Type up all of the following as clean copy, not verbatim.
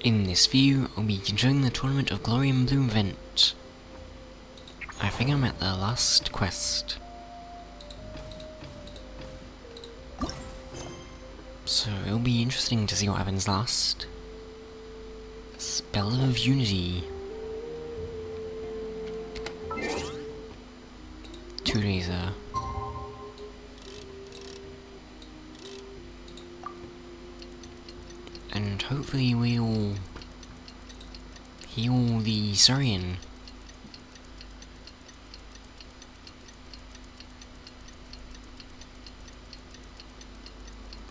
In this view, I'll be controlling the Tournament of Glory and Bloom event. I think I'm at the last quest. So it'll be interesting to see what happens last. Spell of Unity. 2 days there. And hopefully we'll heal the Saurian.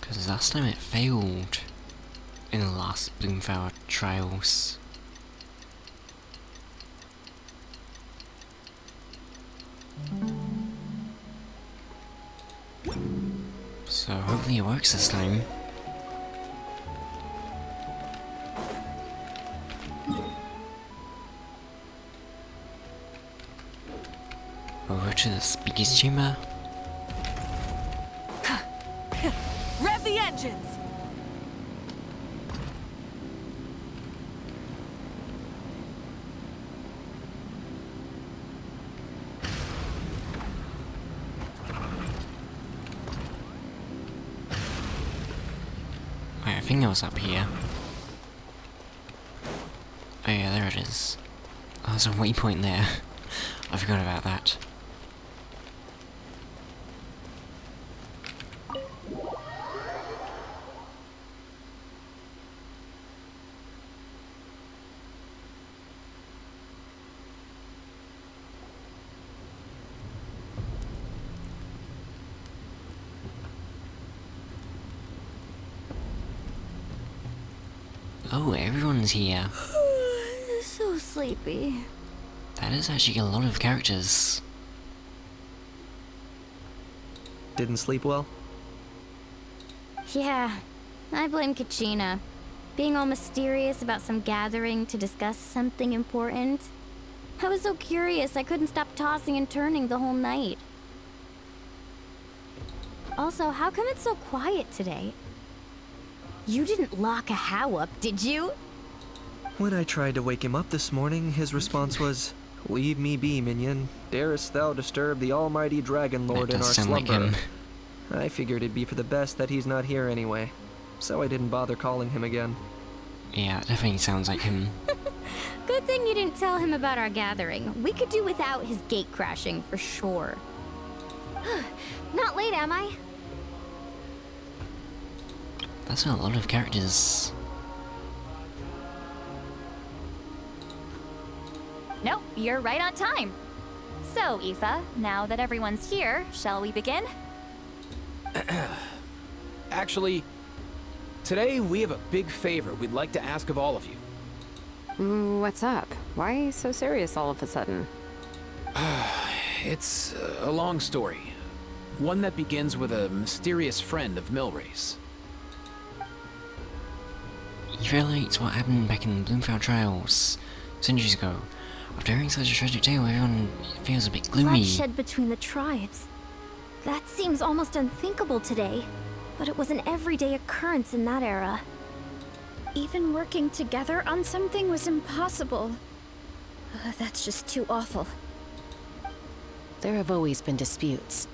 Because last time it failed in the last Bloomflower trials. So hopefully it works this time. Over to the speaker's chamber. Rev the engines! Wait, I think I was up here. Oh yeah, there it is. Oh, there's a waypoint there. I forgot about that. Oh, everyone's here. So sleepy. That is actually a lot of characters. Didn't sleep well? Yeah, I blame Kachina. Being all mysterious about some gathering to discuss something important. I was so curious I couldn't stop tossing and turning the whole night. Also, how come it's so quiet today? You didn't lock a How up, did you? When I tried to wake him up this morning, his response was, "Leave me be, minion. Darest thou disturb the almighty Dragon Lord in our sound like slumber?" him. I figured it'd be for the best that he's not here anyway, so I didn't bother calling him again. Yeah, it definitely sounds like him. Good thing you didn't tell him about our gathering. We could do without his gate crashing, for sure. Not late, am I? That's a lot of characters. Nope, you're right on time. So, Aoife, now that everyone's here, shall we begin? Actually, today we have a big favor we'd like to ask of all of you. What's up? Why so serious all of a sudden? It's a long story. One that begins with a mysterious friend of Milray's. You relates what happened back in the Bloomflower trials centuries ago. After hearing such a tragic tale, everyone feels a bit gloomy. Bloodshed between the tribes. That seems almost unthinkable today, but it was an everyday occurrence in that era. Even working together on something was impossible. That's just too awful. There have always been disputes,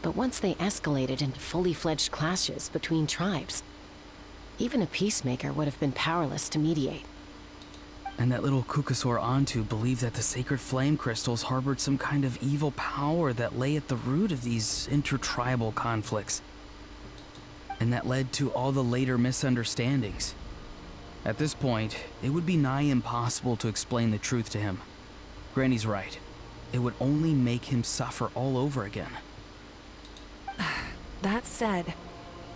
but once they escalated into fully fledged clashes between tribes, even a peacemaker would have been powerless to mediate. And that little Kukasaur Antu believed that the sacred flame crystals harbored some kind of evil power that lay at the root of these intertribal conflicts. And that led to all the later misunderstandings. At this point, it would be nigh impossible to explain the truth to him. Granny's right. It would only make him suffer all over again. That said,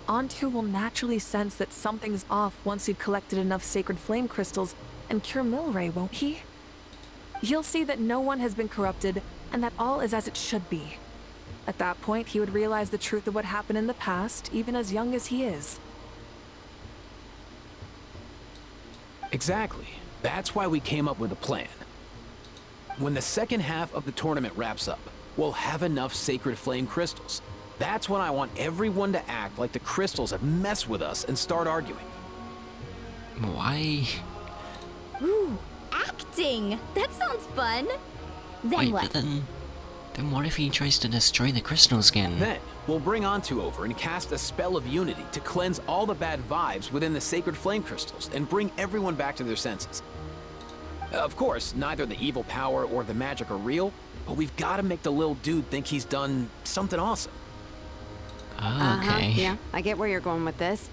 Antu will naturally sense that something's off once we've collected enough sacred flame crystals and cure Milray, won't he? He'll see that no one has been corrupted and that all is as it should be. At that point, he would realize the truth of what happened in the past, even as young as he is. Exactly. That's why we came up with a plan. When the second half of the tournament wraps up, we'll have enough sacred flame crystals. That's when I want everyone to act like the crystals have messed with us and start arguing. Why? Ooh, acting! That sounds fun! Then Wait, what? but then what if he tries to destroy the crystals again? Then, we'll bring Antu over and cast a spell of unity to cleanse all the bad vibes within the sacred flame crystals and bring everyone back to their senses. Of course, neither the evil power or the magic are real, but we've got to make the little dude think he's done something awesome. Oh, okay. Yeah, I get where you're going with this.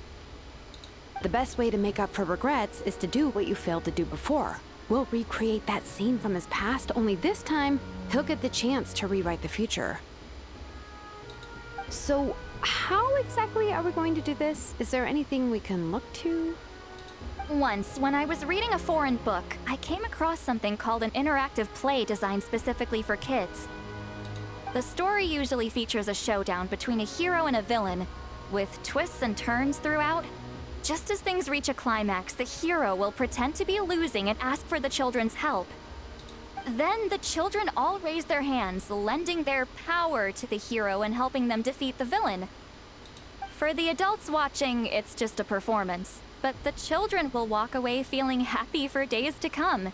The best way to make up for regrets is to do what you failed to do before. We'll recreate that scene from his past, only this time, he'll get the chance to rewrite the future. So, how exactly are we going to do this? Is there anything we can look to? Once, when I was reading a foreign book, I came across something called an interactive play designed specifically for kids. The story usually features a showdown between a hero and a villain, with twists and turns throughout. Just as things reach a climax, the hero will pretend to be losing and ask for the children's help. Then the children all raise their hands, lending their power to the hero and helping them defeat the villain. For the adults watching, it's just a performance, but the children will walk away feeling happy for days to come.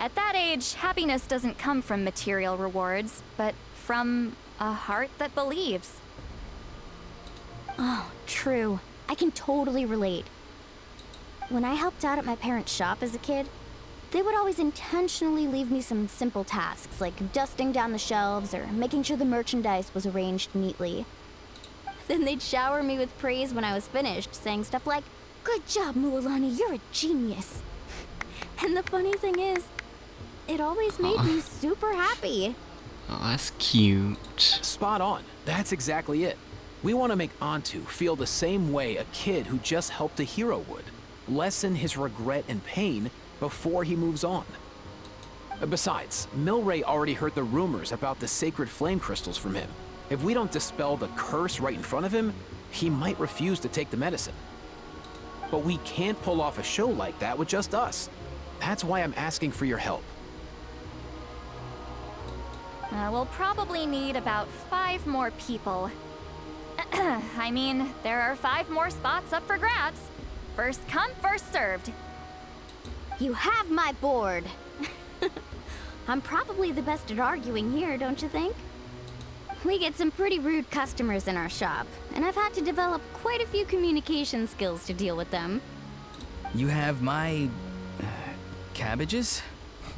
At that age, happiness doesn't come from material rewards, but from a heart that believes. Oh, true. I can totally relate. When I helped out at my parents' shop as a kid, they would always intentionally leave me some simple tasks, like dusting down the shelves or making sure the merchandise was arranged neatly. Then they'd shower me with praise when I was finished, saying stuff like, "Good job, Mualani, you're a genius." And the funny thing is, it always made me super happy. Oh, that's cute. Spot on. That's exactly it. We want to make Antu feel the same way a kid who just helped a hero would. Lessen his regret and pain before he moves on. Besides, Milray already heard the rumors about the sacred flame crystals from him. If we don't dispel the curse right in front of him, he might refuse to take the medicine. But we can't pull off a show like that with just us. That's why I'm asking for your help. We'll probably need about 5 more people. I mean, there are 5 more spots up for grabs. First come, first served. You have my board. I'm probably the best at arguing here, don't you think? We get some pretty rude customers in our shop, and I've had to develop quite a few communication skills to deal with them. You have my... cabbages?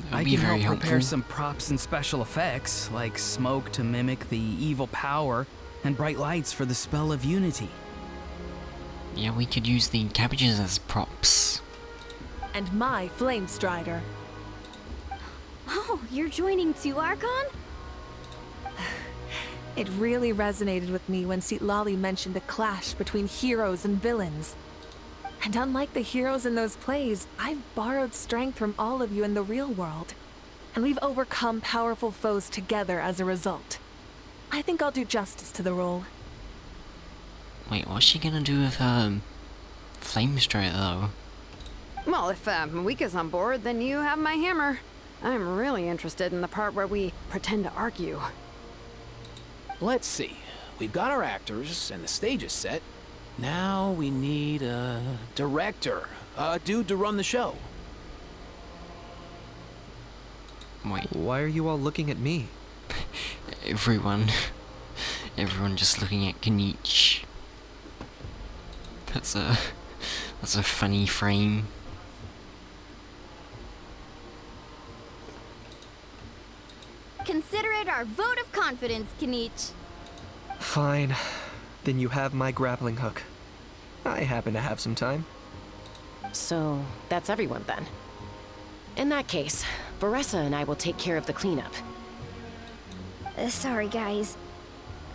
That'd I be can very help prepare helpful. some props and special effects, like smoke to mimic the evil power, and bright lights for the spell of unity. Yeah, we could use the cabbages as props. And my flame strider. Oh, you're joining too, Archon? It really resonated with me when Citlali mentioned a clash between heroes and villains. And unlike the heroes in those plays, I've borrowed strength from all of you in the real world. And we've overcome powerful foes together as a result. I think I'll do justice to the role. Wait, what's she gonna do with her flame strider though? Well, if Mika's on board, then you have my hammer. I'm really interested in the part where we pretend to argue. Let's see. We've got our actors, and the stage is set. Now we need a director. A dude to run the show. Wait, Why are you all looking at me? everyone just looking at Kanich. That's a funny frame. Consider it our vote of confidence, Kanich. Fine. Then you have my grappling hook. I happen to have some time. So, that's everyone then. In that case, Varessa and I will take care of the cleanup. Sorry, guys.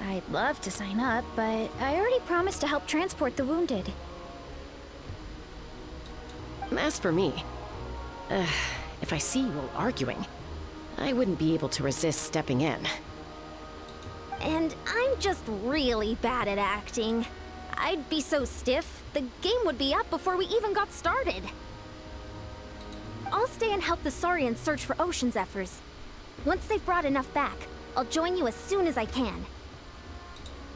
I'd love to sign up, but I already promised to help transport the wounded. As for me, if I see you all arguing, I wouldn't be able to resist stepping in. And I'm just really bad at acting. I'd be so stiff, the game would be up before we even got started. I'll stay and help the Saurians search for Ocean Zephyrs. Once they've brought enough back, I'll join you as soon as I can.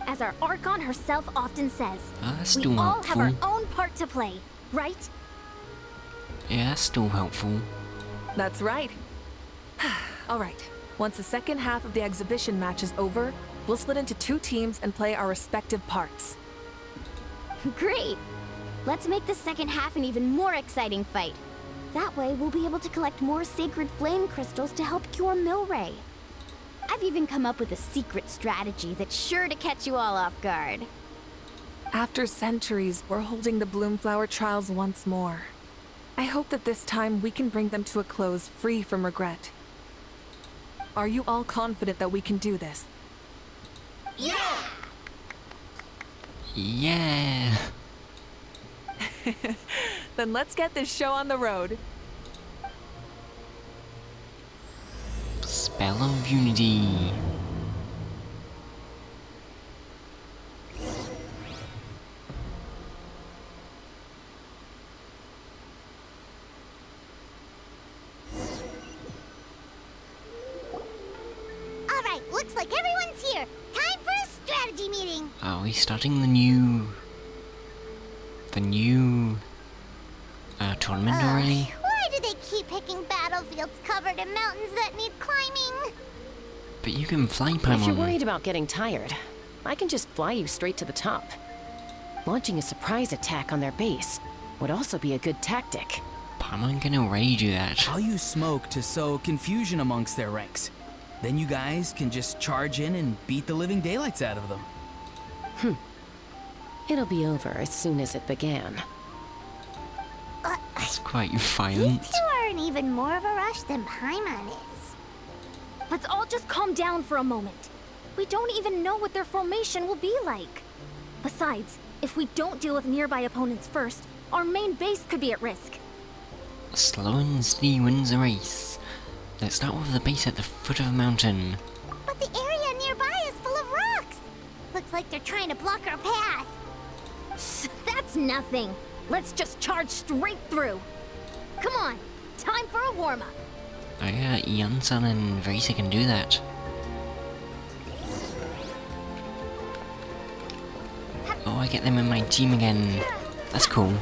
As our Archon herself often says, That's we too all have our helpful. own part to play, right? Yeah, that's still helpful. That's right. Alright, once the second half of the exhibition match is over, we'll split into 2 teams and play our respective parts. Great! Let's make the second half an even more exciting fight. That way, we'll be able to collect more sacred flame crystals to help cure Milray. I've even come up with a secret strategy that's sure to catch you all off guard. After centuries, we're holding the Bloomflower trials once more. I hope that this time we can bring them to a close free from regret. Are you all confident that we can do this? Yeah! Yeah! Then let's get this show on the road. Spell of Unity. Alright, looks like everyone's here. Time for a strategy meeting. Are we starting the new tournament already? Why do they keep picking battlefields covered in mountains that need climbing? But you can fly If you're Paimon. worried about getting tired, I can just fly you straight to the top. Launching a surprise attack on their base would also be a good tactic. Paimon can already do that. I'll use smoke to sow confusion amongst their ranks. Then you guys can just charge in and beat the living daylights out of them. It'll be over as soon as it began. It's quite violent. These two aren't even more of a rush than Paimon is. Let's all just calm down for a moment. We don't even know what their formation will be like. Besides, if we don't deal with nearby opponents first, our main base could be at risk. Slow and steady wins the race. Let's start with the base at the foot of the mountain. But the area nearby is full of rocks. Looks like they're trying to block our path. That's nothing. Let's just charge straight through. Come on, time for a warm-up. Oh yeah, Yansan and Vrisa can do that. Oh, I get them in my team again. That's cool.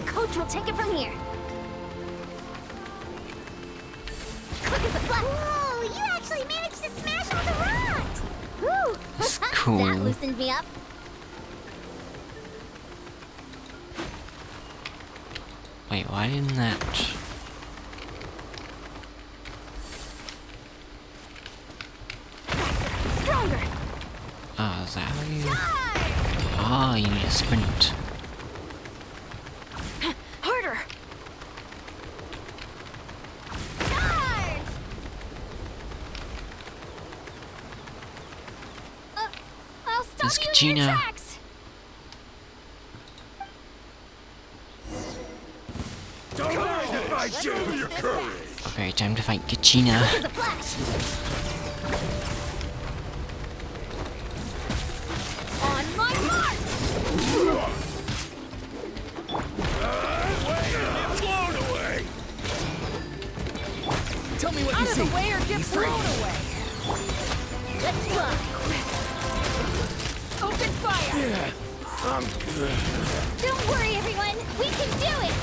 Coach will take it from here. Quick as a flash. Whoa, you actually managed to smash all the rocks. Woo! That's cool. That loosened me up. Wait, why didn't that... Stronger. Oh, is that how you... Oh, you need a sprint. Harder. Charge. I'll stop Let's you get in your Gina. tracks. Okay, time to fight Kachina. As a flash. On my mark. Tell me what Out you of see. the way or get blown away. Let's fly. Open fire. Don't worry, everyone. We can do it.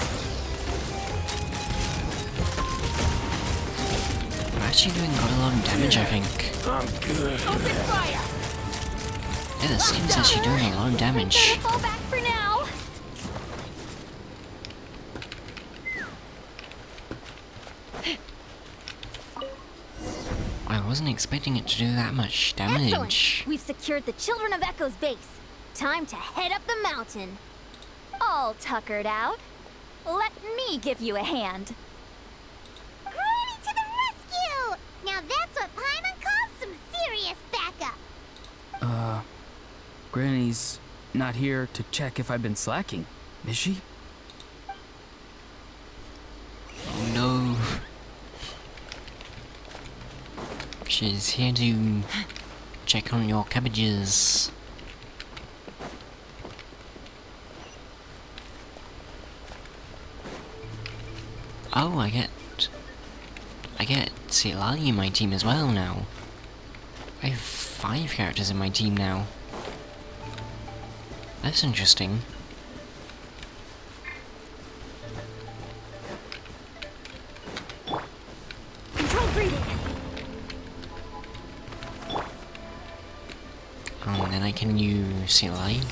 I'm actually doing quite a lot of damage, I think. Open fire. Yeah, the skin's actually doing a lot of damage. Better fall back for now. I wasn't expecting it to do that much damage. Excellent. We've secured the Children of Echo's base. Time to head up the mountain. All tuckered out. Let me give you a hand. Granny to the rescue! Now that's what Paimon calls some serious backup. Granny's not here to check if I've been slacking, is she? Oh no. She's here to check on your cabbages. Oh, I get Silali in my team as well now. I have 5 characters in my team now. That's interesting. Control breathing. And then I can use Sea Light.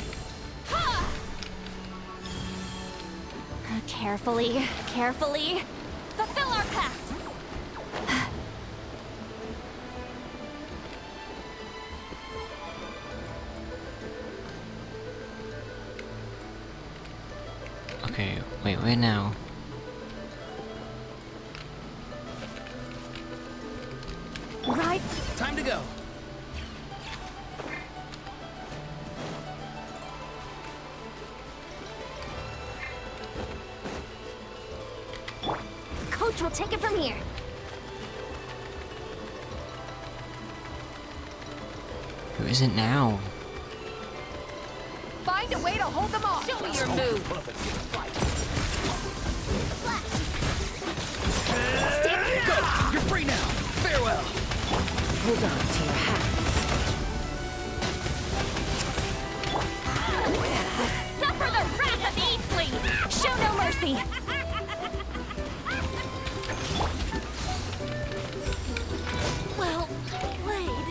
Carefully, carefully. Fulfill our pact! Okay, wait, where now? Right. Time to go. Coach will take it from here. Who is it now? Find a way to hold them off. Show me your move. Go! You're free now! Farewell! Hold on to your hats. Suffer the wrath of Eatsley! Show no mercy! Well played.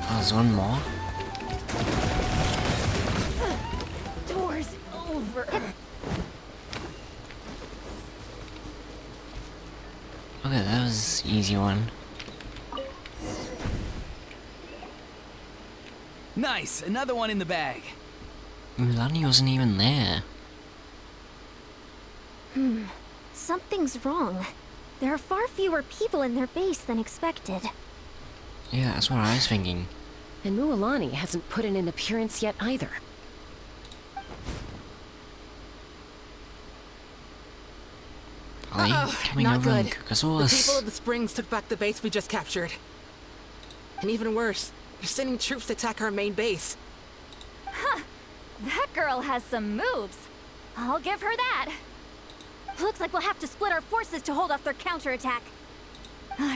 Oh, there's one more? Door's over. Okay, that was an easy one. Nice, another one in the bag. Mulaney wasn't even there. Something's wrong. There are far fewer people in their base than expected. Yeah, that's what I was thinking. And Mualani hasn't put in an appearance yet either. Ollie, coming not over and good. cook us The all. people of the Springs took back the base we just captured. And even worse, they're sending troops to attack our main base. That girl has some moves. I'll give her that. Looks like we'll have to split our forces to hold off their counterattack.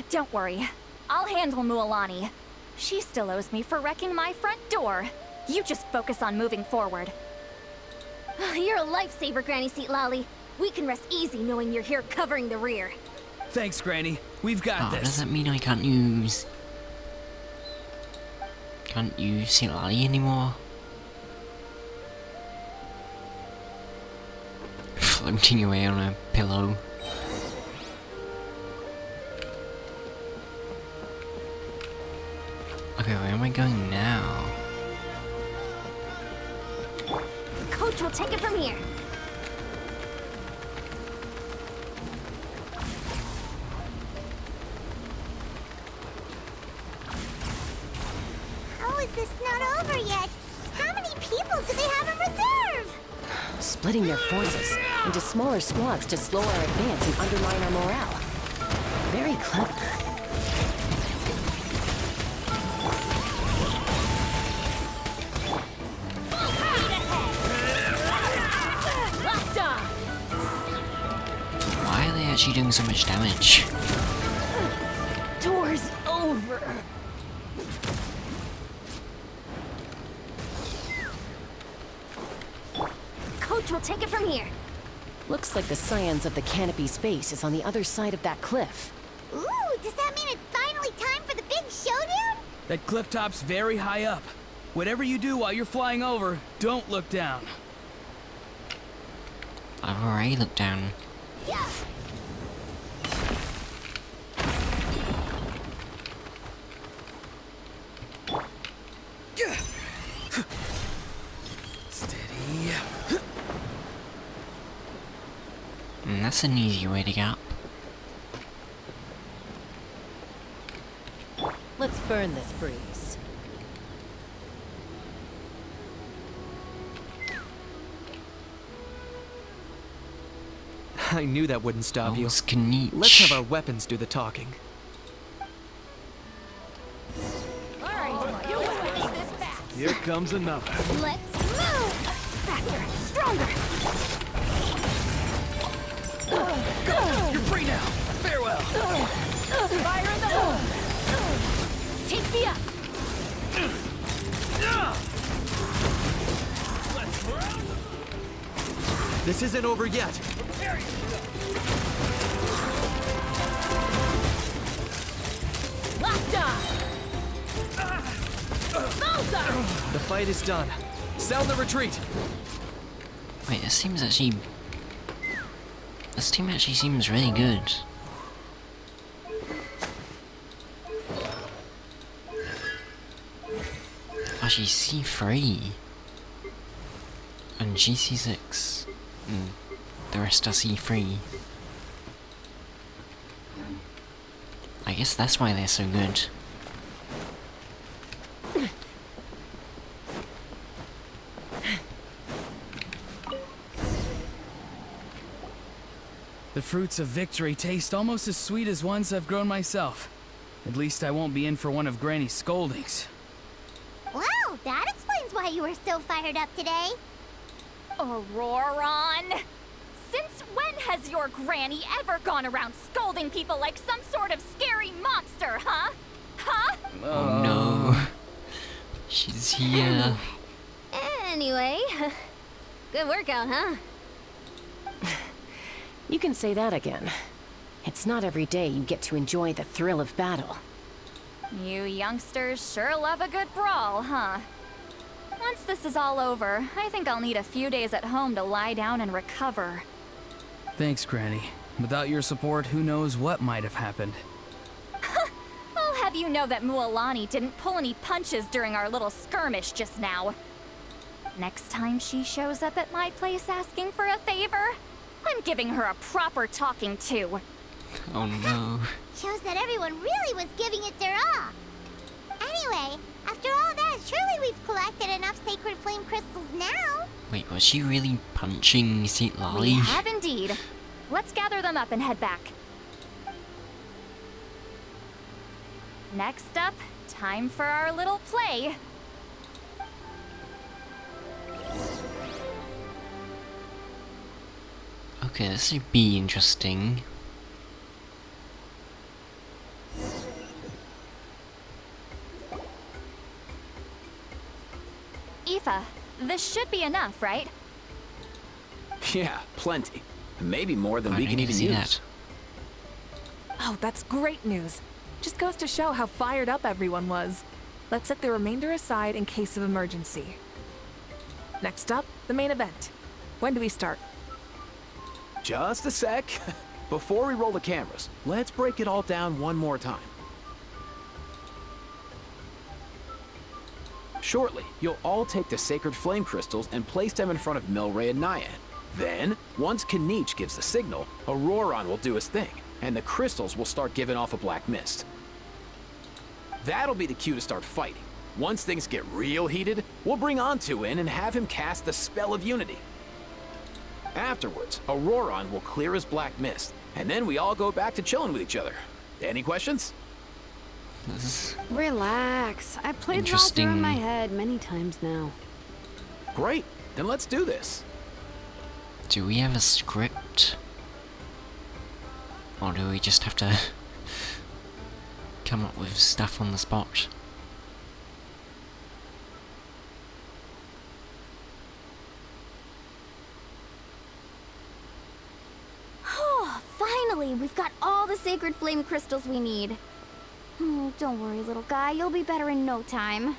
Don't worry. I'll handle Mualani. She still owes me for wrecking my front door. You just focus on moving forward. You're a lifesaver, Granny Seat Lolly. We can rest easy knowing you're here covering the rear. Thanks, Granny. We've got Oh, does this. that mean I can't use Sea Lolly anymore? Floating away on a pillow. Okay, where am I going now? Coach will take it from here. How is this not over yet? How many people do they have in reserve? Splitting their forces into smaller squads to slow our advance and undermine our morale. Very clever. Why are they actually doing so much damage? Door's over. Coach will take it from here. Looks like the scions of the canopy space is on the other side of that cliff. Ooh, does that mean it's finally time for the big showdown? That cliff top's very high up. Whatever you do while you're flying over, don't look down. I've already looked down. Steady. And that's an easy way to get up. Let's burn this breeze. I knew that wouldn't stop you. Skeneech. Let's have our weapons do the talking. Here comes another. Let's move! Faster, stronger! Go! You're free now! Farewell! Fire in the hole! Take me up! This isn't over yet. Locked on! The fight is done. Sound the retreat. Wait, this team actually seems really good. Actually, C3 and GC6. The rest are C3. I guess that's why they're so good. The fruits of victory taste almost as sweet as ones I've grown myself. At least I won't be in for one of Granny's scoldings. Wow, that explains why you were so fired up today. Auroron! Since when has your granny ever gone around scolding people like some sort of scary monster, huh? Huh? Oh no. She's here. Anyway, good workout, huh? You can say that again. It's not every day you get to enjoy the thrill of battle. You youngsters sure love a good brawl, huh? Once this is all over, I think I'll need a few days at home to lie down and recover. Thanks, Granny. Without your support, who knows what might have happened. I'll have you know that Mualani didn't pull any punches during our little skirmish just now. Next time she shows up at my place asking for a favor, I'm giving her a proper talking to. Oh no. Shows that everyone really was giving it their all. Anyway, after all that, surely we've collected enough sacred flame crystals now. Wait, was she really punching Seat Lolly? We have indeed. Let's gather them up and head back. Next up, time for our little play. Okay, this should be interesting. Aoife, this should be enough, right? Yeah, plenty. Maybe more than I we can didn't even see use. that. Oh, that's great news. Just goes to show how fired up everyone was. Let's set the remainder aside in case of emergency. Next up, the main event. When do we start? Just a sec. Before we roll the cameras, let's break it all down one more time. Shortly, you'll all take the sacred flame crystals and place them in front of Milray and Nyan. Then, once Kanich gives the signal, Auroron will do his thing, and the crystals will start giving off a black mist. That'll be the cue to start fighting. Once things get real heated, we'll bring Antu in and have him cast the Spell of Unity. Afterwards, Auroron will clear his black mist, and then we all go back to chilling with each other. Any questions? Relax. I played it all through in my head many times now. Great. Then let's do this. Do we have a script? Or do we just have to come up with stuff on the spot? Oh, finally! We've got all the sacred flame crystals we need. Don't worry, little guy. You'll be better in no time.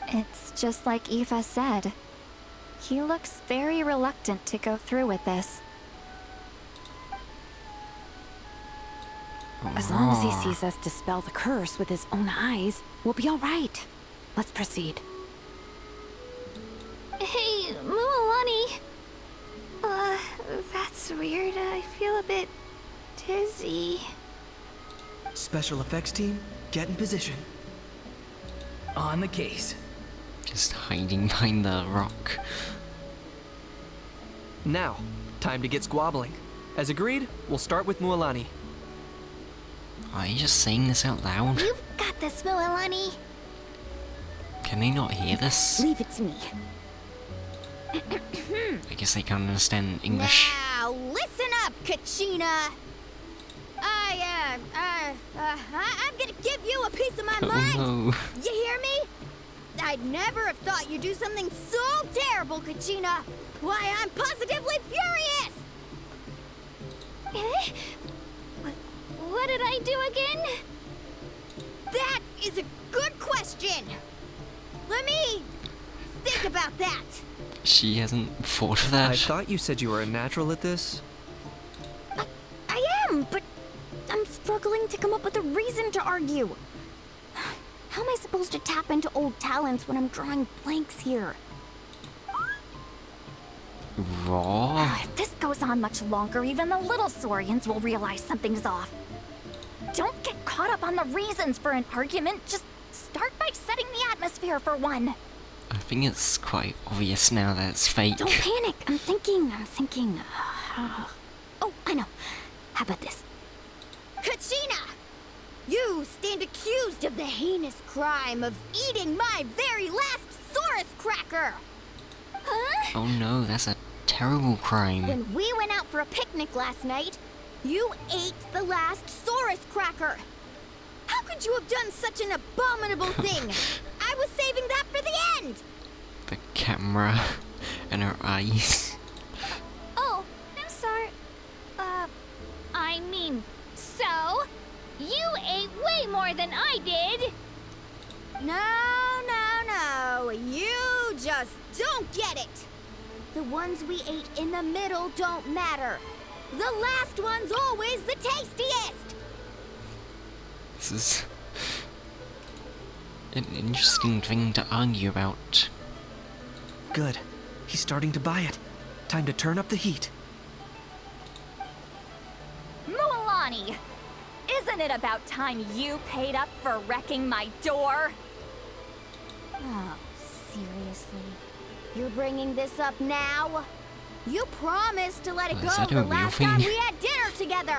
It's just like Aoife said. He looks very reluctant to go through with this. As long as he sees us dispel the curse with his own eyes, we'll be all right. Let's proceed. Hey, Mualani. That's weird. I feel a bit dizzy. Special effects team, get in position. On the case. Just hiding behind the rock. Now, time to get squabbling. As agreed, we'll start with Mualani. Are you just saying this out loud? You've got this, Mualani. Can they not hear this? Leave it to me. I guess they can't understand English. Now, listen up, Kachina. I'm gonna give you a piece of my mind. Oh You hear me? I'd never have thought you'd do something so terrible, Kachina! Why, I'm positively furious! Eh? What did I do again? That is a good question! Let me think about that. She hasn't thought of that. I thought you said you were a natural at this. I am, but I'm struggling to come up with a reason to argue. How am I supposed to tap into old talents when I'm drawing blanks here? Raw? If this goes on much longer, even the little Saurians will realize something's off. Don't get caught up on the reasons for an argument. Just start by setting the atmosphere for one. I think it's quite obvious now that it's fake. Don't panic. I'm thinking. Oh, I know. How about this? Kachina! You stand accused of the heinous crime of eating my very last Saurus cracker! Huh? Oh no, that's a terrible crime. When we went out for a picnic last night, you ate the last Saurus cracker! How could you have done such an abominable thing? I was saving that for the end! The camera and her eyes. Oh, I'm sorry. I mean, so? You ate way more than I did! No. You just don't get it! The ones we ate in the middle don't matter. The last one's always the tastiest! This is an interesting thing to argue about. Good. He's starting to buy it. Time to turn up the heat. Mualani! Isn't it about time you paid up for wrecking my door? Oh, seriously? You're bringing this up now? You promised to let it Is go that a the real last thing? time we had dinner together!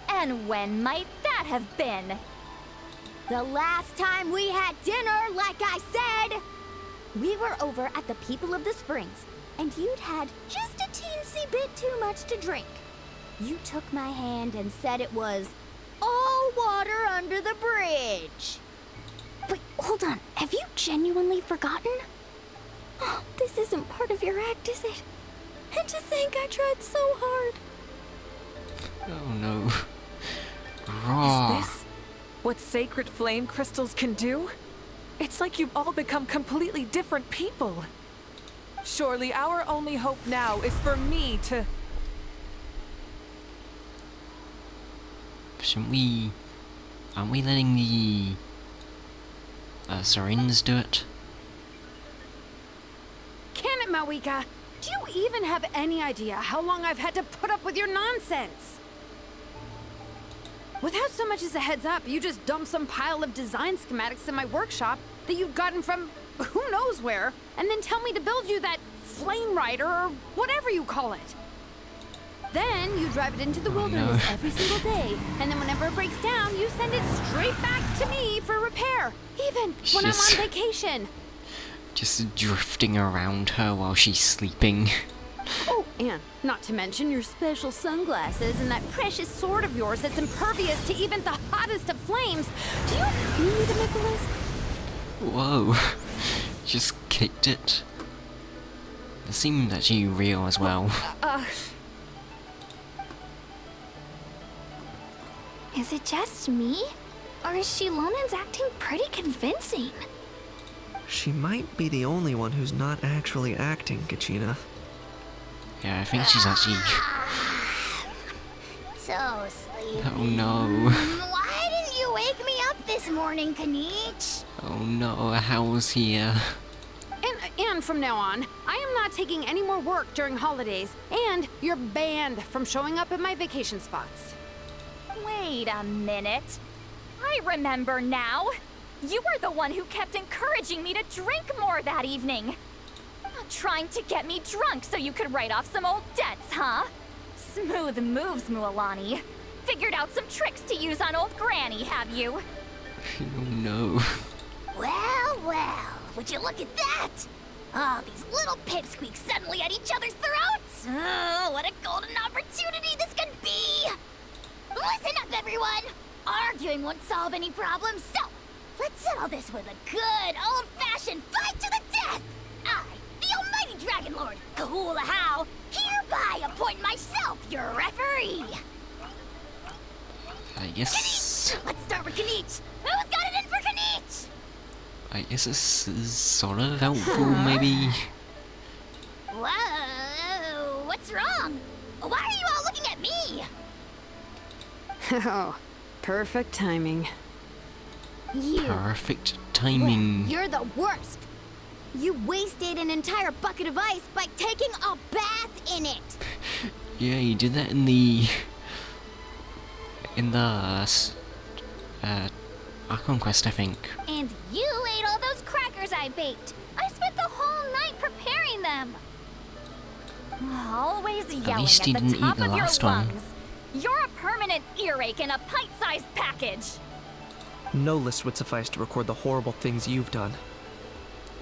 And when might that have been? The last time we had dinner, like I said! We were over at the People of the Springs, and you'd had just a teensy bit too much to drink. You took my hand and said it was all water under the bridge. Wait, hold on. Have you genuinely forgotten? Oh, this isn't part of your act, is it? And to think I tried so hard. Oh no. Raw. Is this what sacred flame crystals can do? It's like you've all become completely different people. Surely our only hope now is for me to... Shouldn't we... Aren't we letting the... Saurians do it? Can it, Mawika? Do you even have any idea how long I've had to put up with your nonsense? Without so much as a heads up, you just dumped some pile of design schematics in my workshop that you'd gotten from who knows where, and then tell me to build you that flame rider or whatever you call it. Then you drive it into the wilderness every single day, and then whenever it breaks down, you send it straight back to me for repair, even when I'm on vacation. Just drifting around her while she's sleeping. Oh, and not to mention your special sunglasses and that precious sword of yours that's impervious to even the hottest of flames. Do you need me to make a list? Whoa. Just kicked it. It seemed actually real as well. Is it just me? Or is Shilonen's acting pretty convincing? She might be the only one who's not actually acting, Kachina. Yeah, I think she's actually... So sleepy. Oh no. Why didn't you wake me up this morning, Kanich? Oh no, Howl's here. And from now on, I am not taking any more work during holidays, and you're banned from showing up at my vacation spots. Wait a minute. I remember now. You were the one who kept encouraging me to drink more that evening. Trying to get me drunk so you could write off some old debts, huh? Smooth moves, Mualani. Figured out some tricks to use on old Granny, have you? Oh no. Well, would you look at that? Oh, these little pipsqueaks suddenly at each other's throats! Oh, what a golden opportunity this could be! Listen up, everyone! Arguing won't solve any problems, so Let's settle this with a good old-fashioned fight to the death! I, the almighty Dragon Lord, Kahula, hereby appoint myself your referee! I guess... Let's start with Kanich! Who's got it in for Kanich? I guess this is sort of helpful, maybe? Whoa, what's wrong? Why are you all looking at me? Oh, perfect timing. You. Perfect timing. You're the worst. You wasted an entire bucket of ice by taking a bath in it. Yeah, you did that in the... Archon Quest, I think. And you ate all those crackers I baked. I spent the whole night preparing them. Always yelling least at he the didn't top eat the of your last one. lungs. You're a permanent earache in a pint-sized package. No list would suffice to record the horrible things you've done.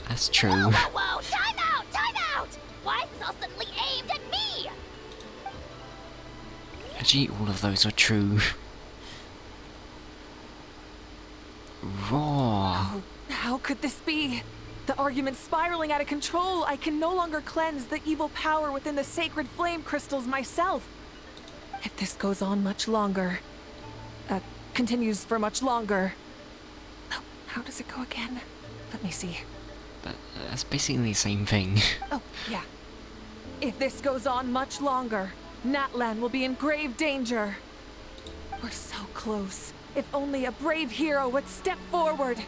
That's true. Whoa, whoa, whoa! Time out! Time out! Why is this all suddenly aimed at me? Actually, all of those are true. Raw. Oh, how could this be? The argument's spiraling out of control. I can no longer cleanse the evil power within the sacred flame crystals myself. If this goes on much longer, continues for much longer. Oh, how does it go again? Let me see. That's basically the same thing. Oh, yeah. If this goes on much longer, Natlan will be in grave danger. We're so close. If only a brave hero would step forward.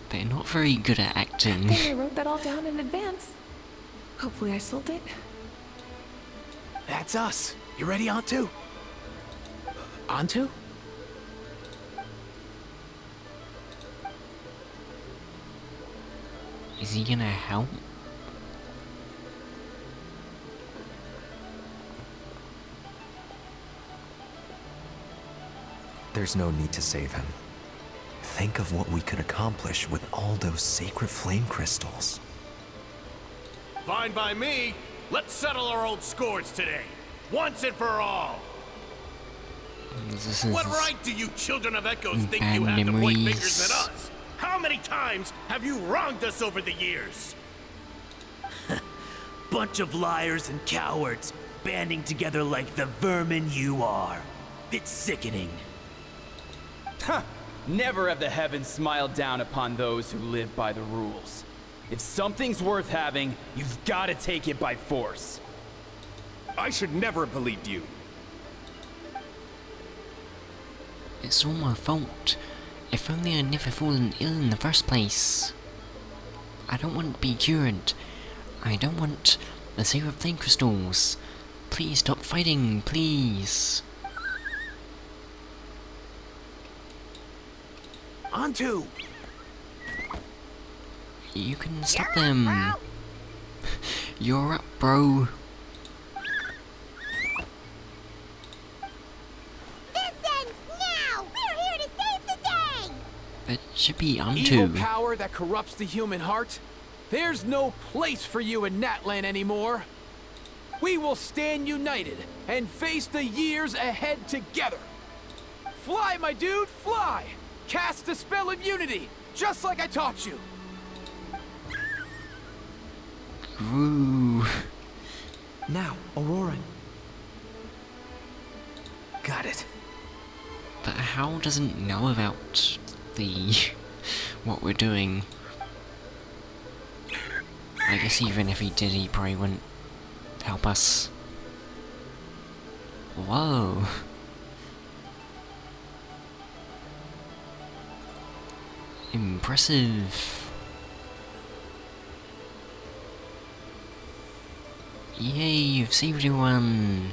They're not very good at acting. I think I wrote that all down in advance. Hopefully I sold it. That's us. You ready, Antu? Antu? Is he gonna help? There's no need to save him. Think of what we could accomplish with all those sacred flame crystals. Fine by me. Let's settle our old scores today. Once and for all. This is What right do you children of Echoes think bad you have to point memories. fingers at us? How many times have you wronged us over the years? Bunch of liars and cowards, banding together like the vermin you are. It's sickening. Huh! Never have the heavens smiled down upon those who live by the rules. If something's worth having, you've got to take it by force. I should never have believed you. It's all my fault. If only I'd never fallen ill in the first place. I don't want to be cured. I don't want the sacred flame crystals. Please stop fighting, please. Antu! You can stop them. You're up, bro. This ends now! We're here to save the day! It should be Evil Antu. power that corrupts the human heart? There's no place for you in Natlan anymore. We will stand united and face the years ahead together. Fly, my dude, fly! Cast the spell of unity, just like I taught you. Ooh. Now, Auroran. Got it. But Hal doesn't know about the... what we're doing. I guess even if he did, he probably wouldn't help us. Whoa. Impressive. Yay, you've saved everyone.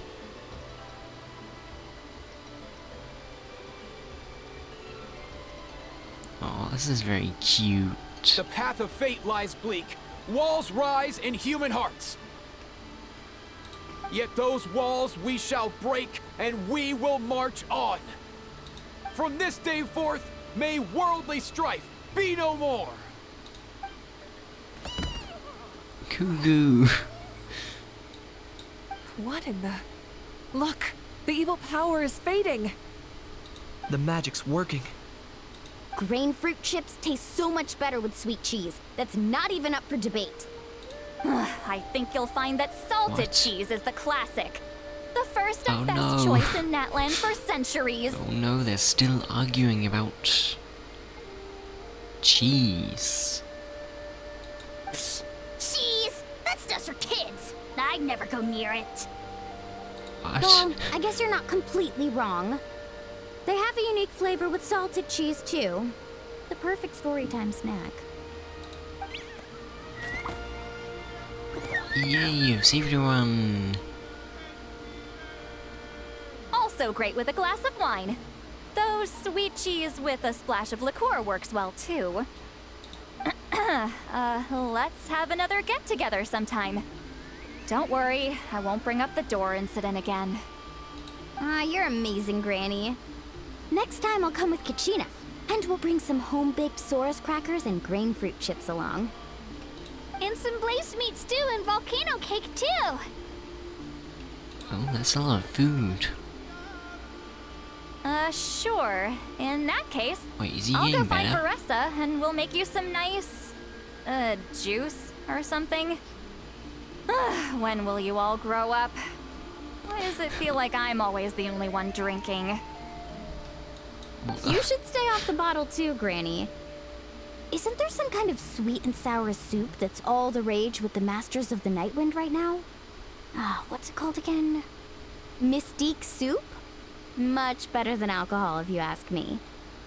Oh, this is very cute. The path of fate lies bleak. Walls rise in human hearts. Yet those walls we shall break, and we will march on. From this day forth, may worldly strife be no more. Cuckoo. What in the... Look! The evil power is fading! The magic's working. Grain fruit chips taste so much better with sweet cheese. That's not even up for debate. I think you'll find that salted What? cheese is the classic. The first and Oh, best no. choice in Natland for centuries. Oh no, they're still arguing about cheese. Cheese! That's just for kids. I'd never go near it. What? Well, I guess you're not completely wrong. They have a unique flavor with salted cheese, too. The perfect storytime snack. Yay, you saved everyone. Also great with a glass of wine. Though sweet cheese with a splash of liqueur works well too. Let's have another get-together sometime. Don't worry, I won't bring up the door incident again. Ah, you're amazing, Granny. Next time I'll come with Kachina, and we'll bring some home-baked Saurus crackers and grain fruit chips along. And some blaze meat stew and volcano cake, too. Oh, that's a lot of food. Sure. In that case, Wait, is he I'll go getting find better? Varessa and we'll make you some nice, juice or something. When will you all grow up? Why does it feel like I'm always the only one drinking? You should stay off the bottle too, Granny. Isn't there some kind of sweet and sour soup that's all the rage with the Masters of the Nightwind right now? What's it called again? Mystique soup? Much better than alcohol, if you ask me.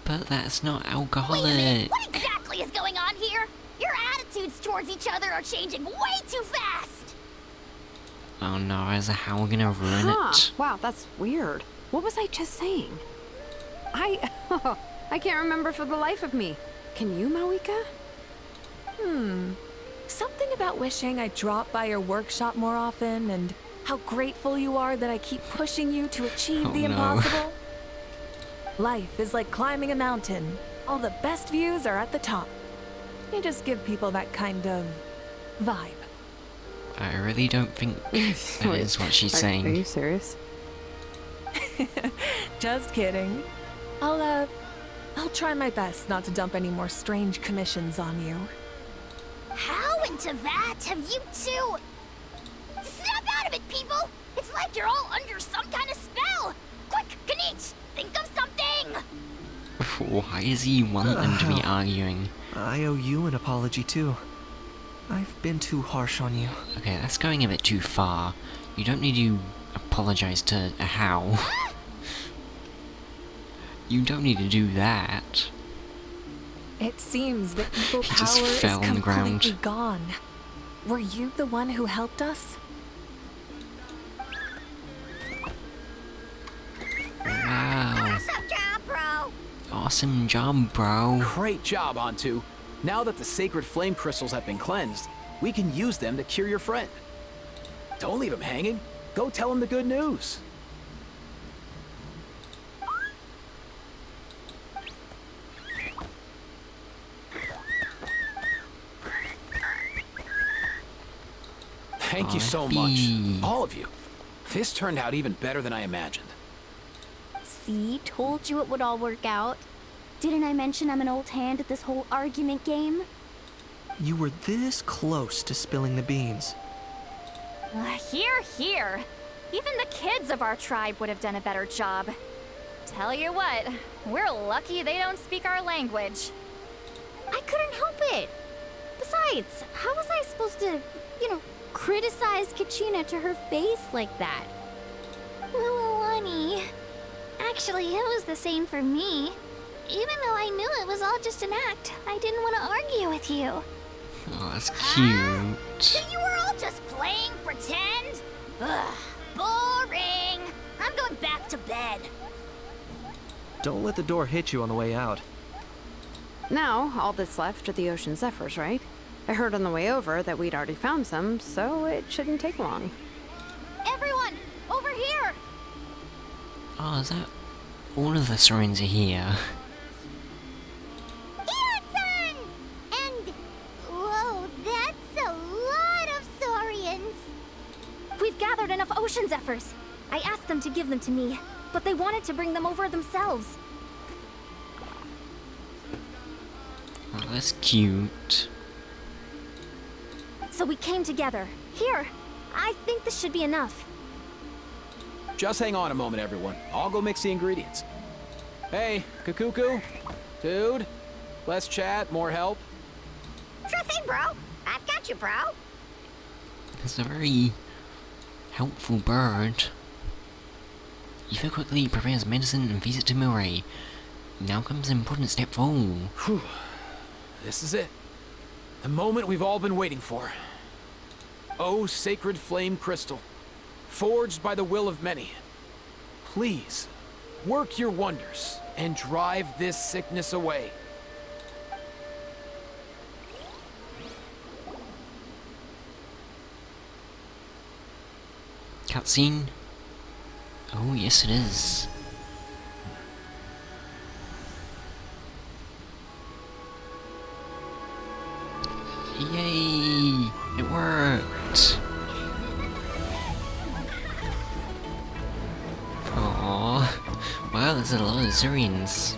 But that's not alcoholic. Wait a minute, what exactly is going on here? Your attitudes towards each other are changing way too fast. Oh no, how are we gonna ruin it? Wow, that's weird. What was I just saying? I can't remember for the life of me. Can you, Mawika? Something about wishing I'd drop by your workshop more often and how grateful you are that I keep pushing you to achieve the no. impossible. Life is like climbing a mountain. All the best views are at the top. You just give people that kind of vibe. I really don't think that is what she's saying. Are you serious? Just kidding. I'll try my best not to dump any more strange commissions on you. How into that have you two? Snap out of it, people! It's like you're all under some kind of spell! Quick, Kanich, think of something! Why does he want them to be arguing? I owe you an apology too. I've been too harsh on you. Okay, that's going a bit too far. You don't need to apologize to a How. You don't need to do that. It seems that evil He power just is fell on the ground. completely gone. Were you the one who helped us? Wow. Awesome job, bro! Awesome job, bro. Great job, Antu. Now that the sacred flame crystals have been cleansed, we can use them to cure your friend. Don't leave him hanging. Go tell him the good news. Thank you so much, all of you. This turned out even better than I imagined. See, told you it would all work out. Didn't I mention I'm an old hand at this whole argument game? You were this close to spilling the beans. Here. Even the kids of our tribe would have done a better job. Tell you what, we're lucky they don't speak our language. I couldn't help it. Besides, how was I supposed to, criticize Kachina to her face like that? Lilani. Actually, it was the same for me. Even though I knew it was all just an act, I didn't want to argue with you. Oh, that's cute. So you were all just playing pretend? Ugh, boring. I'm going back to bed. Don't let the door hit you on the way out. Now, all that's left are the ocean zephyrs, right? I heard on the way over that we'd already found some, so it shouldn't take long. Everyone, over here! Oh, is that... All of the Saurians are here. Ian-san! And... whoa, that's a lot of Saurians. We've gathered enough ocean zephyrs. I asked them to give them to me, but they wanted to bring them over themselves. that's cute. So we came together. Here, I think this should be enough. Just hang on a moment, everyone. I'll go mix the ingredients. Hey, Kakuku? Dude? Less chat, more help? Sure thing, bro. I've got you, bro. It's a very helpful bird. Ether quickly prepares medicine and feeds it to Milray. Now comes an important step 4. Whew. This is it. The moment we've all been waiting for. Oh, sacred flame crystal, forged by the will of many. Please, work your wonders and drive this sickness away. Cutscene? Oh, yes it is. Yay! It worked! Aww. Wow, there's a lot of Zurians.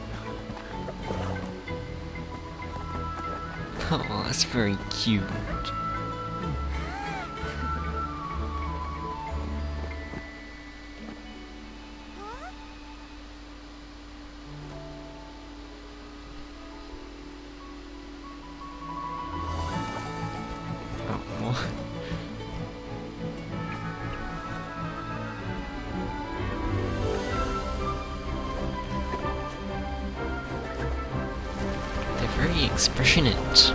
Oh, that's very cute. Very expressionate.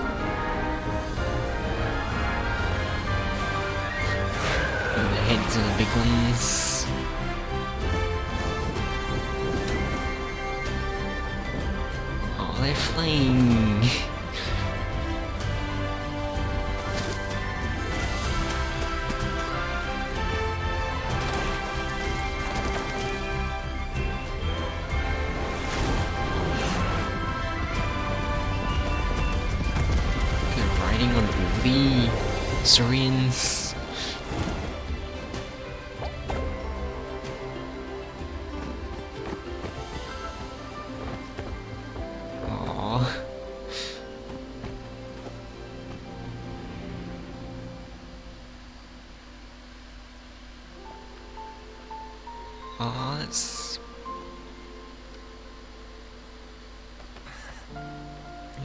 And the heads are the big ones. Oh, they're flying. On all the Zurians. Aww. Aw,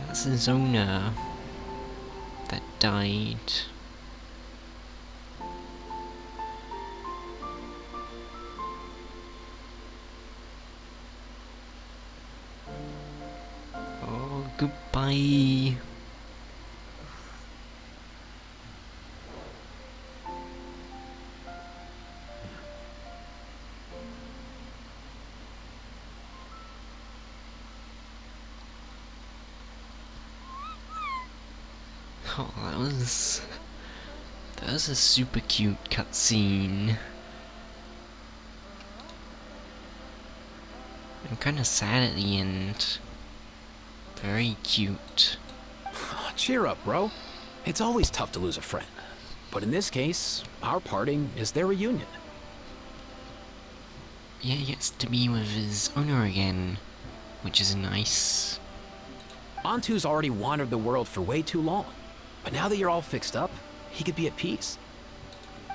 that's a Zona that died. Oh, goodbye. Oh, that was a super cute cutscene. I'm kinda sad at the end. Very cute. Cheer up, bro. It's always tough to lose a friend. But in this case, our parting is their reunion. Yeah, he gets to be with his owner again, which is nice. Antu's already wandered the world for way too long. But now that you're all fixed up, he could be at peace.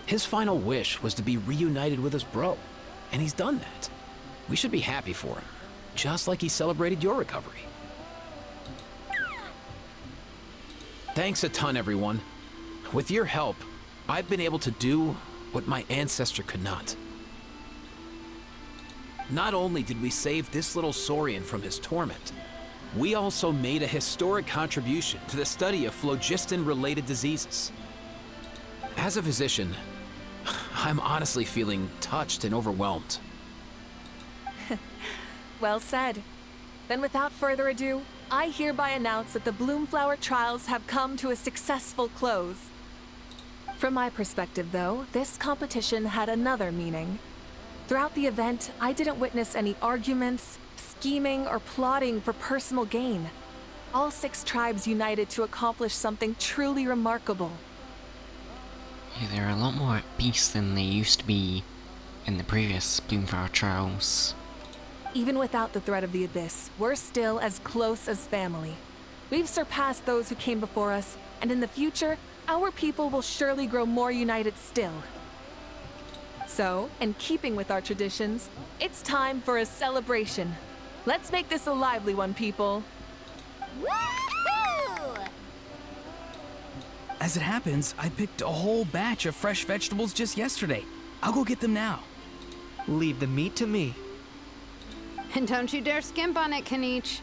His final wish was to be reunited with his bro, and he's done that. We should be happy for him, just like he celebrated your recovery. Thanks a ton, everyone. With your help, I've been able to do what my ancestor could not. Not only did we save this little Saurian from his torment, we also made a historic contribution to the study of phlogiston-related diseases. As a physician, I'm honestly feeling touched and overwhelmed. Well said. Then without further ado, I hereby announce that the Bloomflower trials have come to a successful close. From my perspective, though, this competition had another meaning. Throughout the event, I didn't witness any arguments, scheming, or plotting for personal gain. All 6 tribes united to accomplish something truly remarkable. Yeah, they're a lot more at peace than they used to be in the previous Bloomflower trials. Even without the threat of the Abyss, we're still as close as family. We've surpassed those who came before us, and in the future, our people will surely grow more united still. So, in keeping with our traditions, it's time for a celebration. Let's make this a lively one, people. Woohoo! As it happens, I picked a whole batch of fresh vegetables just yesterday. I'll go get them now. Leave the meat to me. And don't you dare skimp on it, Kanich.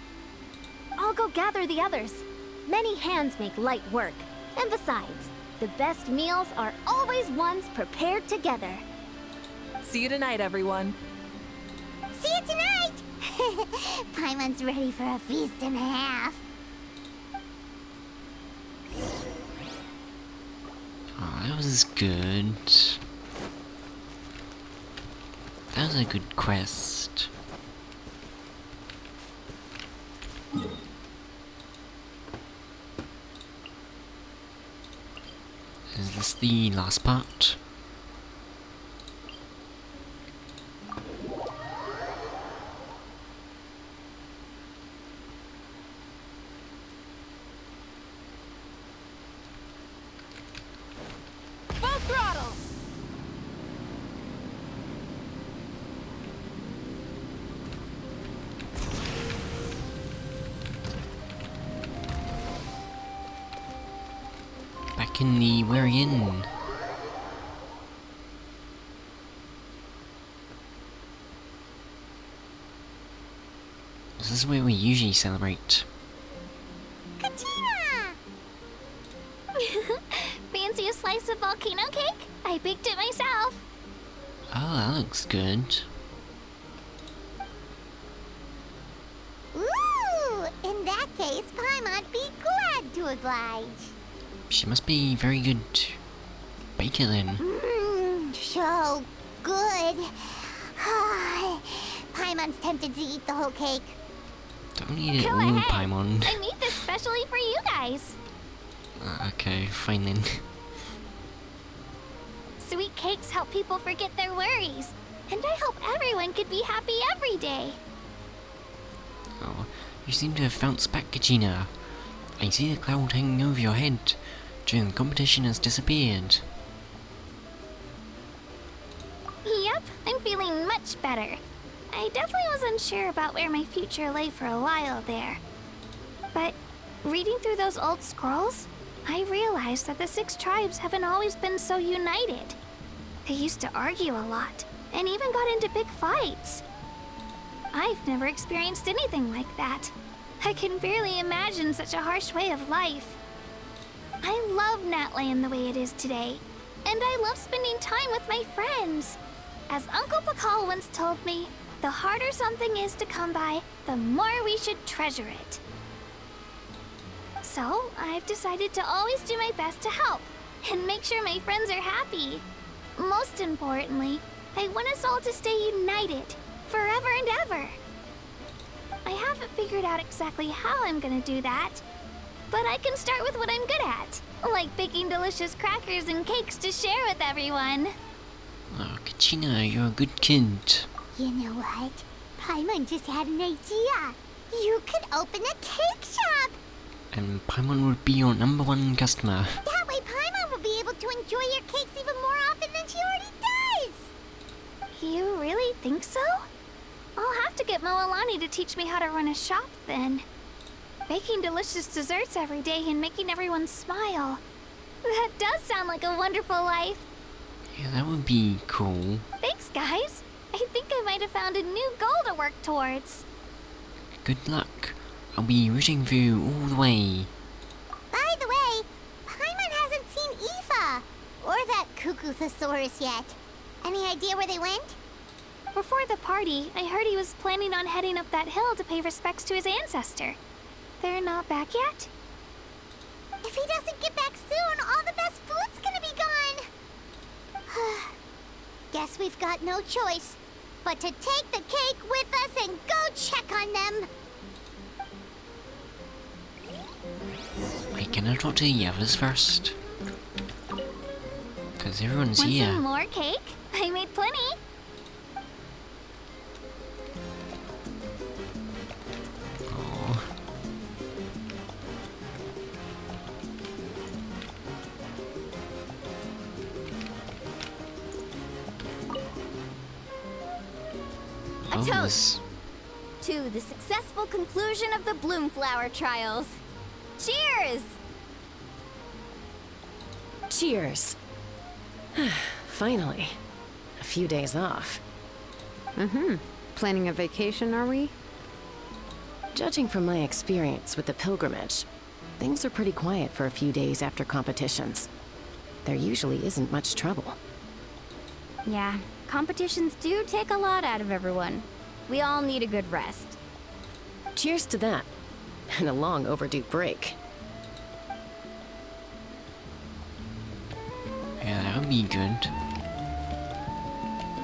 I'll go gather the others. Many hands make light work. And besides, the best meals are always ones prepared together. See you tonight, everyone. See you tonight! Paimon's ready for a feast and a half. Oh, that was good. That was a good quest. Is this the last part? Full throttle! Back in the very inn. This is where we usually celebrate. Katina! Fancy a slice of volcano cake? I baked it myself. Oh, that looks good. Ooh! In that case, Paimon be glad to oblige. She must be very good baker then. So good. Paimon's tempted to eat the whole cake. Don't eat it Go all, ahead. Paimon. I made this specially for you guys. Okay, fine then. Sweet cakes help people forget their worries. And I hope everyone could be happy every day. Oh, you seem to have bounced back, Kachina. I see the cloud hanging over your head during the competition has disappeared. Yep, I'm feeling much better. I definitely was unsure about where my future lay for a while there. But reading through those old scrolls, I realized that the 6 tribes haven't always been so united. They used to argue a lot, and even got into big fights. I've never experienced anything like that. I can barely imagine such a harsh way of life. I love Natland the way it is today, and I love spending time with my friends. As Uncle Pakal once told me, the harder something is to come by, the more we should treasure it. So, I've decided to always do my best to help, and make sure my friends are happy. Most importantly, I want us all to stay united, forever and ever. I haven't figured out exactly how I'm gonna do that, but I can start with what I'm good at, like baking delicious crackers and cakes to share with everyone. Oh, Kachina, you're a good kid. You know what? Paimon just had an idea. You could open a cake shop. And Paimon would be your #1 customer. That way Paimon will be able to enjoy your cakes even more often than she already does. You really think so? I'll have to get Moalani to teach me how to run a shop then. Baking delicious desserts every day and making everyone smile. That does sound like a wonderful life. Yeah, that would be cool. Thanks, guys. I think I might have found a new goal to work towards. Good luck. I'll be rooting for you all the way. By the way, Paimon hasn't seen Aoife or that Cuckoo-thesaurus yet. Any idea where they went? Before the party, I heard he was planning on heading up that hill to pay respects to his ancestor. They're not back yet? If he doesn't get back soon, all the best food's gonna be gone. Guess we've got no choice but to take the cake with us and go check on them. Wait, can I talk to the others first? Because everyone's Want here. some more cake? I made plenty. Oh. both of toast us. to the successful conclusion of the Bloomflower trials. Cheers! Cheers. Finally. A few days off. Planning a vacation, are we? Judging from my experience with the pilgrimage, things are pretty quiet for a few days after competitions. There usually isn't much trouble. Yeah, competitions do take a lot out of everyone. We all need a good rest. Cheers to that. And a long overdue break. Yeah, that would be good.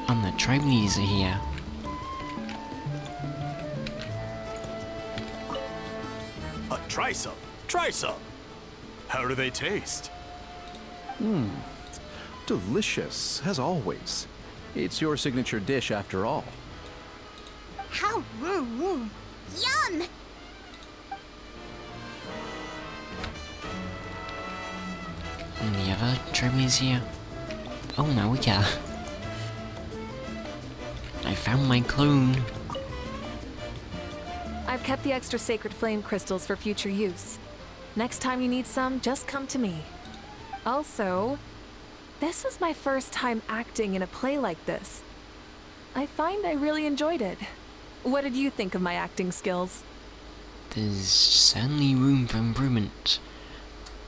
And the tribalies are here. Try some. Try some. How do they taste? Delicious, as always. It's your signature dish after all. How? Yum! And the other tribalies here. Oh no, yeah. I found my clone. I've kept the extra sacred flame crystals for future use. Next time you need some, just come to me. Also, this is my first time acting in a play like this. I find I really enjoyed it. What did you think of my acting skills? There's certainly room for improvement.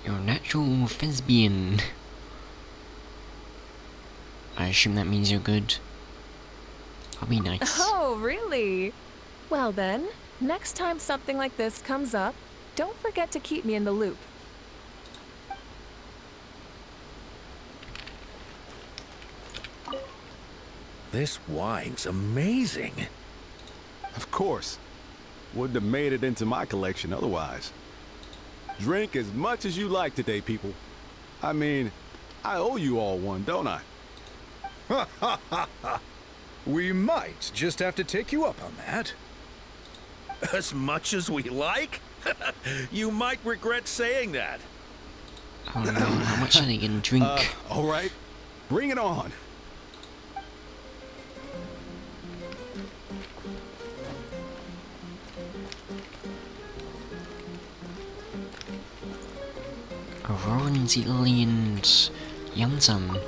You're a natural thespian. I assume that means you're good. I'll be nice. Oh, really? Well then, next time something like this comes up, don't forget to keep me in the loop. This wine's amazing. Of course. Wouldn't have made it into my collection otherwise. Drink as much as you like today, people. I mean, I owe you all one, don't I? Ha ha ha ha! We might just have to take you up on that. As much as we like? You might regret saying that. Oh no, how much are they gonna drink? All right. Bring it on. Auroran's Italy and Yamsam.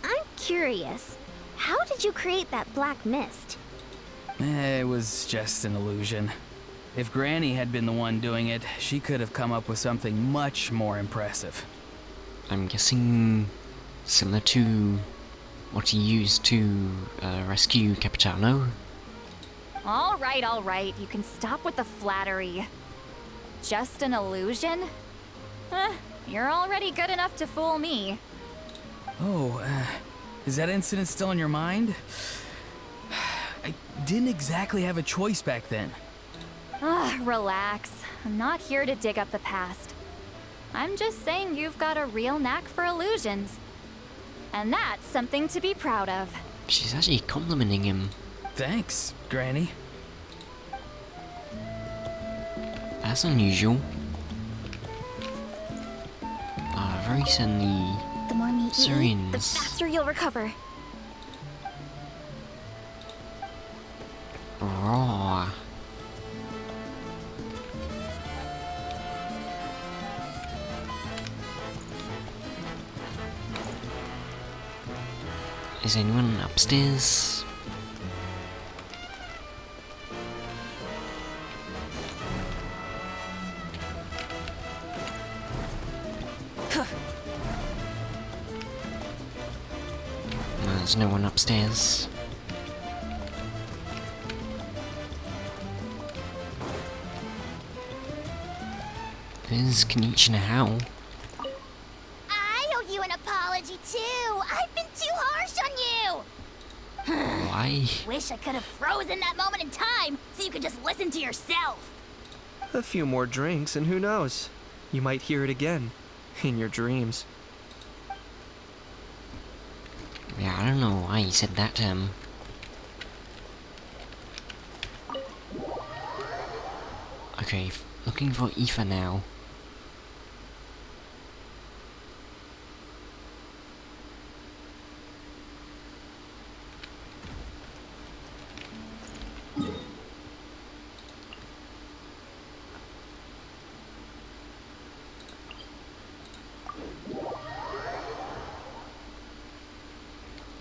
I'm curious. How did you create that black mist? It was just an illusion. If Granny had been the one doing it, she could have come up with something much more impressive. I'm guessing similar to what he used to rescue Capitano. All right, you can stop with the flattery. Just an illusion? You're already good enough to fool me. Oh, is that incident still in your mind? I didn't exactly have a choice back then. Relax. I'm not here to dig up the past. I'm just saying you've got a real knack for illusions. And that's something to be proud of. She's actually complimenting him. Thanks, Granny. That's unusual. Very suddenly. The more meat you eat, the Syrians. faster you'll recover. Raw. Is anyone upstairs? There's no one upstairs. Is Kenichi how? I owe you an apology too. I've been too harsh on you. Why? Wish I could have frozen that moment in time so you could just listen to yourself. A few more drinks, and who knows? You might hear it again. In your dreams. Yeah, I don't know why he said that to him. Okay, looking for Aoife now.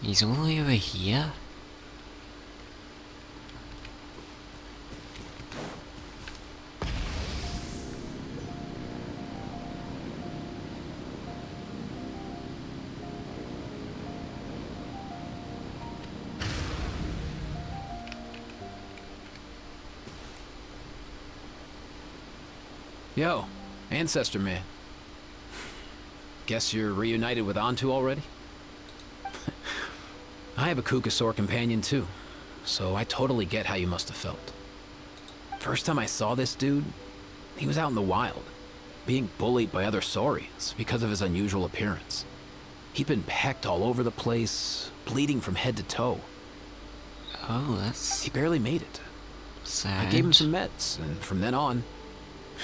He's all the way over here? Yo, Ancestor Man. Guess you're reunited with Antu already? I have a Kukasaur companion too, so I totally get how you must have felt. First time I saw this dude, he was out in the wild, being bullied by other saurians because of his unusual appearance. He'd been pecked all over the place, bleeding from head to toe. Oh, that's... He barely made it. sad. I gave him some meds, and from then on,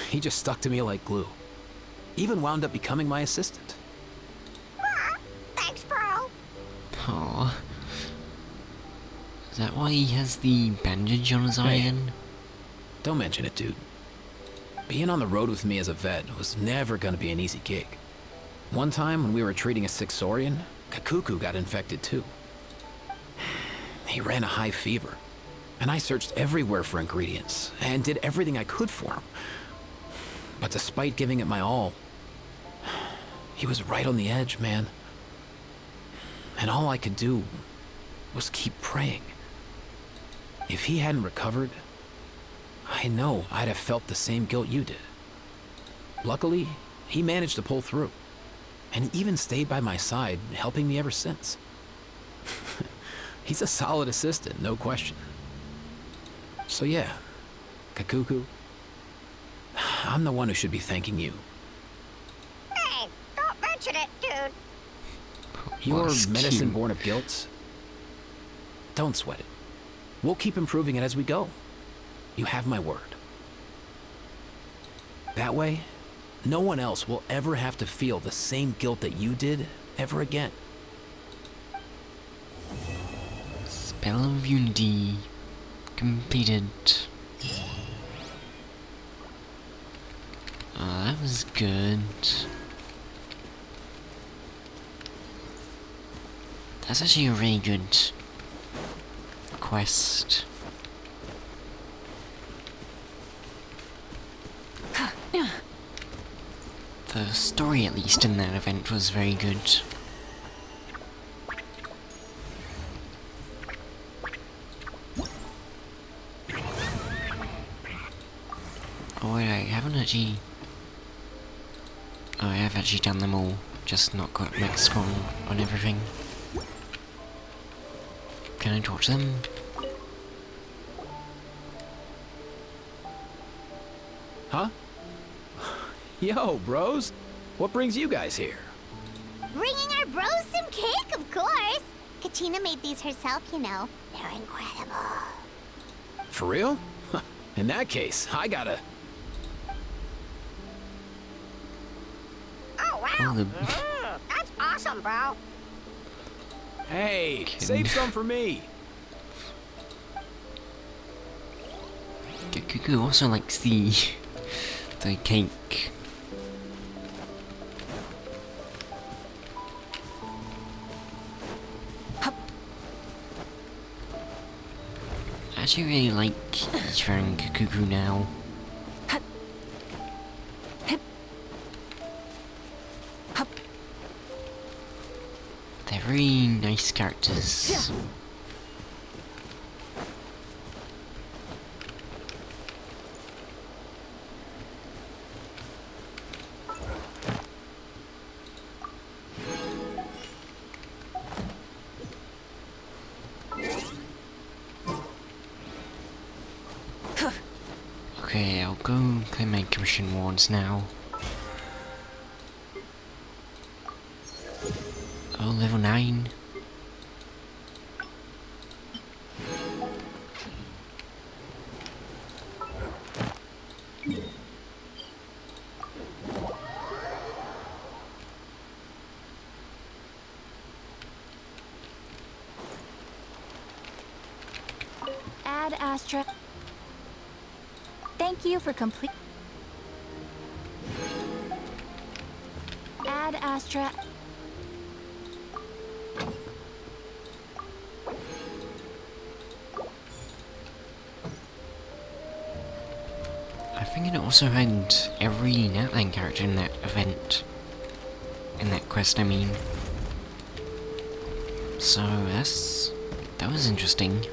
he just stuck to me like glue. Even wound up becoming my assistant. Thanks, bro. Aw. Is that why he has the bandage on his eye then? Don't mention it, dude. Being on the road with me as a vet was never gonna be an easy gig. One time when we were treating a sick saurian, Kakuku got infected too. He ran a high fever, and I searched everywhere for ingredients and did everything I could for him. But despite giving it my all, he was right on the edge, man. And all I could do was keep praying. If he hadn't recovered, I know I'd have felt the same guilt you did. Luckily, he managed to pull through, and even stayed by my side, helping me ever since. He's a solid assistant, no question. So yeah, Kakuku, I'm the one who should be thanking you. Hey, don't mention it, dude. Your medicine born of guilt? Don't sweat it. We'll keep improving it as we go. You have my word. That way, no one else will ever have to feel the same guilt that you did ever again. Spell of Unity completed. Oh, that was good. That's actually a really good quest. The story, at least in that event, was very good. Oh wait, I haven't actually... Oh, I have actually done them all, just not got max score on everything. Can I talk to them? Huh? Yo, bros. What brings you guys here? Bringing our bros some cake, of course. Katrina made these herself, you know. They're incredible. For real? In that case, I gotta... Oh, wow. That's awesome, bro. Hey, save some for me. Kuku also likes the cake. I actually really like hearing Kuku now. They're very nice characters. Okay, I'll go claim my commission wards now. Oh, level 9. Add Astra. Thank you for complete. Add Astra. think it also had every Netline character in that event. In that quest, I mean. So that was interesting.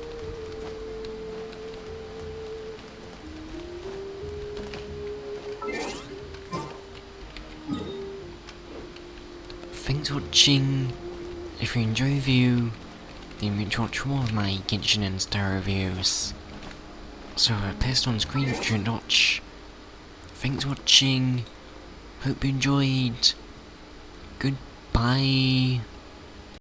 Thanks for watching. If you enjoy the review, then you can watch more of my Genshin and Star reviews. So I placed on screen for you to watch. Thanks for watching. Hope you enjoyed. Goodbye.